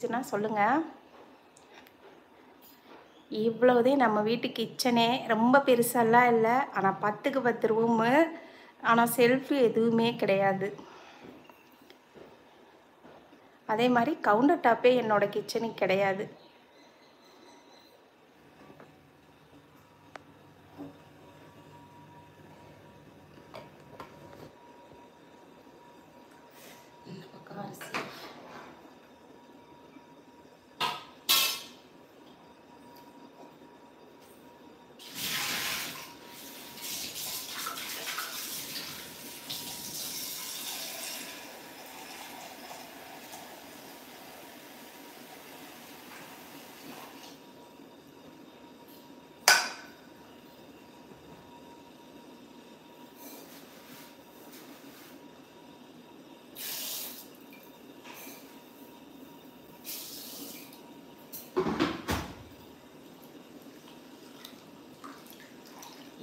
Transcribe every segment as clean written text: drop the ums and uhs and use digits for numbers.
சொல்லுங்க. இவ்வளவுதே நம்ம வீட்டு கிச்சனே ரொம்ப பெருசாலாம் இல்லை. ஆனால் 10க்கு 10 ரூமு. ஆனால் செல்ஃபு எதுவுமே கிடையாது. அதே மாதிரி கவுண்டர் டாப்பே என்னோட கிச்சனுக்கு கிடையாது.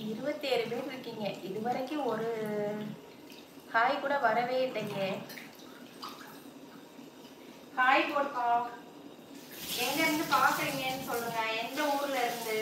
இருபத்தேழு பேர் இருக்கீங்க. இதுவரைக்கும் ஒரு ஹாய் கூட வரவே இல்லைங்க. ஹாய் போட்டோம். எங்க இருந்து பாக்குறீங்கன்னு சொல்லுங்க. எந்த ஊர்ல இருந்து?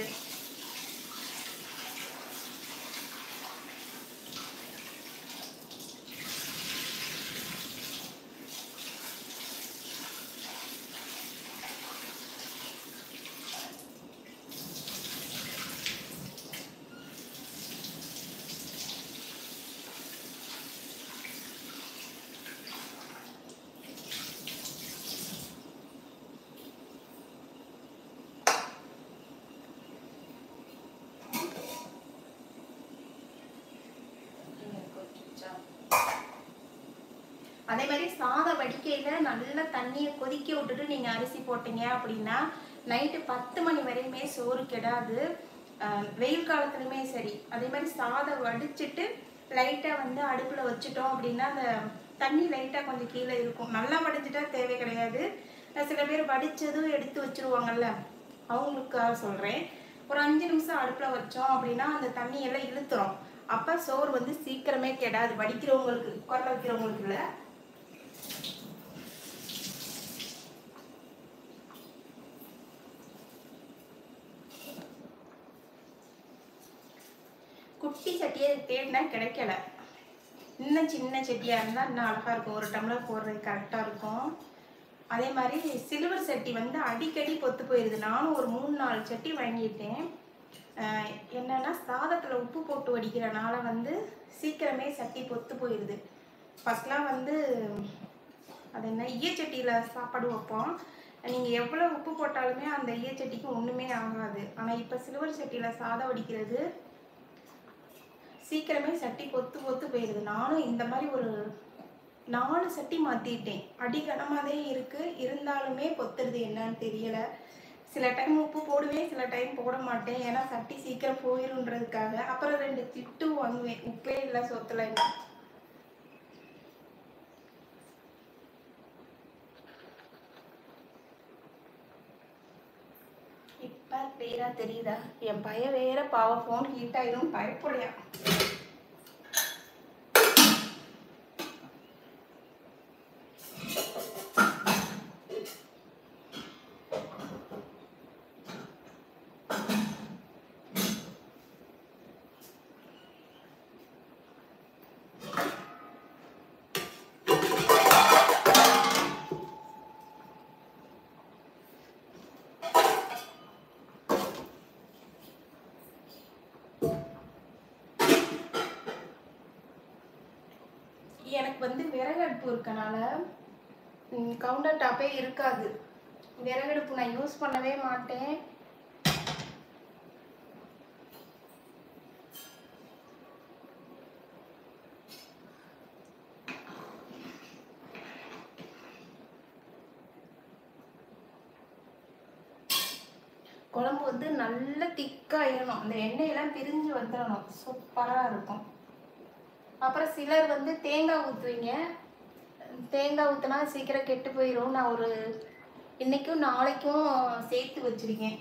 அதே மாதிரி சாதம் வடிக்கையில நல்லா தண்ணியை கொதிக்க விட்டுட்டு நீங்க அரிசி போட்டீங்க அப்படின்னா நைட்டு 10 மணி வரையுமே சோறு கெடாது. வெயில் காலத்துலயுமே சரி. அதே மாதிரி சாதம் வடிச்சிட்டு லைட்டா வந்து அடுப்புல வச்சுட்டோம் அப்படின்னா அந்த தண்ணி லைட்டா கொஞ்சம் கீழே இருக்கும். நல்லா வடிச்சிட்டா தேவை கிடையாது. சில பேர் வடிச்சதும் எடுத்து வச்சிருவாங்கல்ல, அவங்களுக்காக சொல்றேன். ஒரு 5 நிமிஷம் அடுப்புல வச்சோம் அப்படின்னா அந்த தண்ணி எல்லாம் இழுத்துரும். அப்ப சோறு வந்து சீக்கிரமே கெடாது. வடிக்கிறவங்களுக்கு, குக்கர்ல வைக்கிறவங்களுக்கு இல்லை. குட்டி சட்டியை தேடினா கிடைக்கல. இன்னும் சின்ன சட்டியா இருந்தா இன்னும் அழகா இருக்கும். ஒரு டம்ளர் போடுறது கரெக்டா இருக்கும். அதே மாதிரி சில்வர் சட்டி வந்து அடிக்கடி பொத்து போயிடுது. நானும் ஒரு 3-4 சட்டி வாங்கிட்டேன். என்னன்னா சாதத்துல உப்பு போட்டு வடிக்கிறனால வந்து சீக்கிரமே சட்டி பொத்து போயிடுது. ஃபர்ஸ்ட்லாம் வந்து அது என்ன ஈயச்சட்டியில சாப்பாடு வைப்போம். நீங்க எவ்வளவு உப்பு போட்டாலுமே அந்த ஈயச்சட்டிக்கு ஒண்ணுமே ஆகாது. ஆனா இப்ப சில்வர் சட்டியில சாதம் வடிக்கிறது சீக்கிரமே சட்டி பொத்து பொத்து போயிடுது. நானும் இந்த மாதிரி ஒரு 4 சட்டி மாத்திட்டேன். அடிகனமாதே இருக்கு, இருந்தாலுமே பொத்துறது என்னன்னு தெரியல. சில டைம் உப்பு போடுவேன், சில டைம் போட மாட்டேன். ஏன்னா சட்டி சீக்கிரம் போயிருன்றதுக்காக. அப்புறம் 2 திட்டு வாங்குவேன், உப்பே இல்லை சொத்துல. இப்ப பேரா தெரியுதா? என் பையன் வேற பாவம் போன் ஹீட் ஆயிரும் பயப்படையா. எனக்கு வந்து விறகு அடுப்பு இருக்கனால கவுண்டர் டாப்பே இருக்காது. விறகு அடுப்பு நான் யூஸ் பண்ணவே மாட்டேன். குழம்பு வந்து நல்லா திக்காயிடணும். அந்த எண்ணெயெல்லாம் பிரிஞ்சு வந்துடணும். சூப்பரா இருக்கும். அப்புறம் சிலர் வந்து தேங்காய் ஊற்றுவீங்க. தேங்காய் ஊற்றினா சீக்கிரம் கெட்டு போயிடும். நான் ஒரு இன்னைக்கும் நாளைக்கும் சேர்த்து வச்சிருக்கேன்.